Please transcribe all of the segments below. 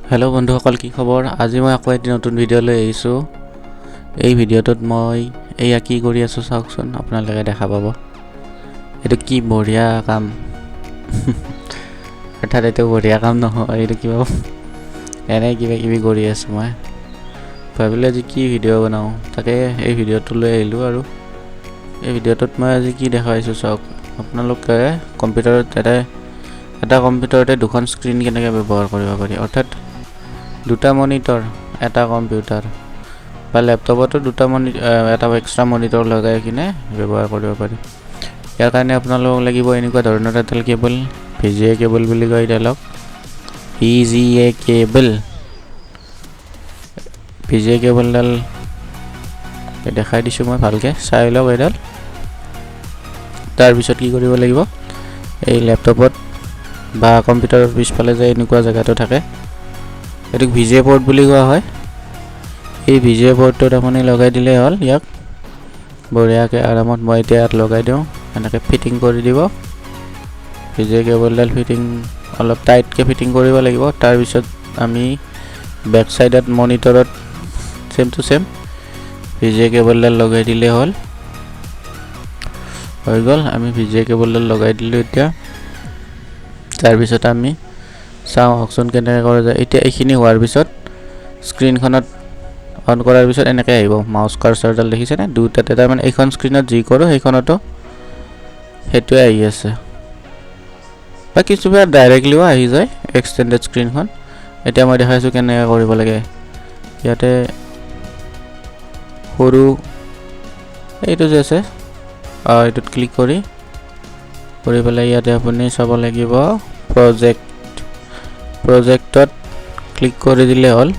Hello' বন্ধুসকল, কি খবৰ? আজি মই আকৌ এটি নতুন ভিডিঅ' লৈ আহিছোঁ। এই ভিডিঅ'টোত মই এয়া কি কৰি আছোঁ চাওকচোন, আপোনালোকে দেখা পাব। এইটো কি বঢ়িয়া কাম অৰ্থাৎ এইটো বঢ়িয়া কাম নহয়, এইটো কিবা এনেই কিবা কিবি কৰি আছোঁ। মই ভাবিলোঁ আজি কি ভিডিঅ' বনাওঁ, তাকে এই ভিডিঅ'টো লৈ আহিলোঁ। আৰু এই ভিডিঅ'টোত মই আজি কি দেখাইছোঁ চাওক। আপোনালোকে কম্পিউটাৰত এটা কম্পিউটাৰতে দুখন স্ক্ৰীণ কেনেকৈ ব্যৱহাৰ কৰিব পাৰি, অৰ্থাৎ দুটা মনিটৰ এটা কম্পিউটাৰ বা লেপটপতো এটা এক্সট্ৰা মনিটৰ লগাই কিনে ব্যৱহাৰ কৰিব পাৰি। ইয়াৰ কাৰণে আপোনালোকক লাগিব এনেকুৱা ধৰণৰ এডাল কেবল, VGA কেবল বুলি কয় এডালক, VGA কেবল। VGA কেবলডাল দেখাই দিছোঁ মই, ভালকৈ চাই লওক এডাল। তাৰপিছত কি কৰিব লাগিব, এই লেপটপত বা কম্পিউটাৰৰ পিছফালে যে এনেকুৱা জেগাটো থাকে, এইটোক VGA পৰ্ট বুলি কোৱা হয়। এই VGA পৰ্টটোত আপুনি লগাই দিলেই হ'ল। ইয়াক বঢ়িয়াকৈ আৰামত মই এতিয়া ইয়াত লগাই দিওঁ, এনেকৈ ফিটিং কৰি দিব। VGA কেবলডাল অলপ টাইটকৈ ফিটিং কৰিব লাগিব। তাৰপিছত আমি বেক চাইডত মনিটৰত চেম টু চেম VGA কেবলডাল লগাই দিলেই হ'ল, হৈ গ'ল। আমি VGA কেবলডাল লগাই দিলোঁ এতিয়া। তাৰপিছত আমি চাওঁ আহকচোন কেনেকৈ কৰা যায়। এতিয়া এইখিনি হোৱাৰ পিছত স্ক্ৰীনখনত অন কৰাৰ পিছত এনেকৈ আহিব, মাউচ কাৰ্চাৰডাল দেখিছেনে? দুটাতে, তাৰমানে এইখন স্ক্ৰীনত যি কৰোঁ সেইখনতো সেইটোৱে আহি আছে, বা কিছুমান ডাইৰেক্টলিও আহি যায় এক্সটেণ্ডেড স্ক্ৰীনখন। এতিয়া মই দেখাইছোঁ কেনেকৈ কৰিব লাগে। ইয়াতে সৰু এইটো যে আছে, এইটোত ক্লিক কৰি পেলাই ইয়াতে আপুনি চাব লাগিব প্ৰজেক্টত ক্লিক কৰি দিলে হ'ল।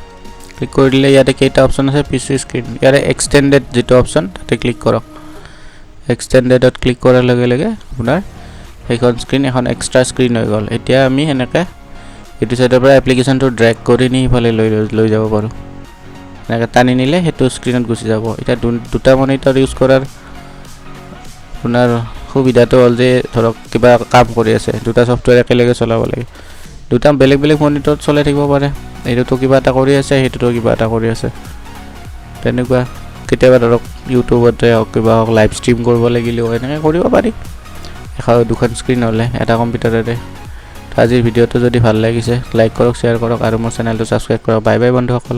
ক্লিক কৰি দিলে ইয়াতে কেইটা অপশ্যন আছে, PC স্ক্ৰীণ, ইয়াতে এক্সটেণ্ডেড যিটো অপশ্যন তাতে ক্লিক কৰক। এক্সটেণ্ডেডত ক্লিক কৰাৰ লগে লগে আপোনাৰ সেইখন স্ক্ৰীণ এখন এক্সট্ৰা স্ক্ৰীণ হৈ গ'ল। এতিয়া আমি এনেকৈ এইটো চাইডৰ পৰা এপ্লিকেশ্যনটো ড্ৰেগ কৰি নি সিফালে লৈ যাব পাৰোঁ। এনেকৈ টানি নিলে সেইটো স্ক্ৰীণত গুচি যাব। এতিয়া দুটা মনিটৰ ইউজ কৰাৰ আপোনাৰ সুবিধাটো হ'ল যে ধৰক কিবা কাম কৰি আছে, দুটা ছফ্টৱেৰ একেলগে চলাব লাগে, দুটা বেলেগ বেলেগ মনিটৰত চলাই থাকিব পাৰে। এইটোতো কিবা এটা কৰি আছে, সেইটোতো কিবা এটা কৰি আছে, তেনেকুৱা। কেতিয়াবা ধৰক ইউটিউবতে হওক কিবা হওক লাইভ ষ্ট্ৰীম কৰিব লাগিলেও এনেকৈ কৰিব পাৰি, দুখন স্ক্ৰীণ হ'লে এটা কম্পিউটাৰতে। আজিৰ ভিডিঅ'টো যদি ভাল লাগিছে লাইক কৰক, শ্বেয়াৰ কৰক আৰু মোৰ চেনেলটো ছাবস্ক্ৰাইব কৰক। বাই বাই বন্ধুসকল।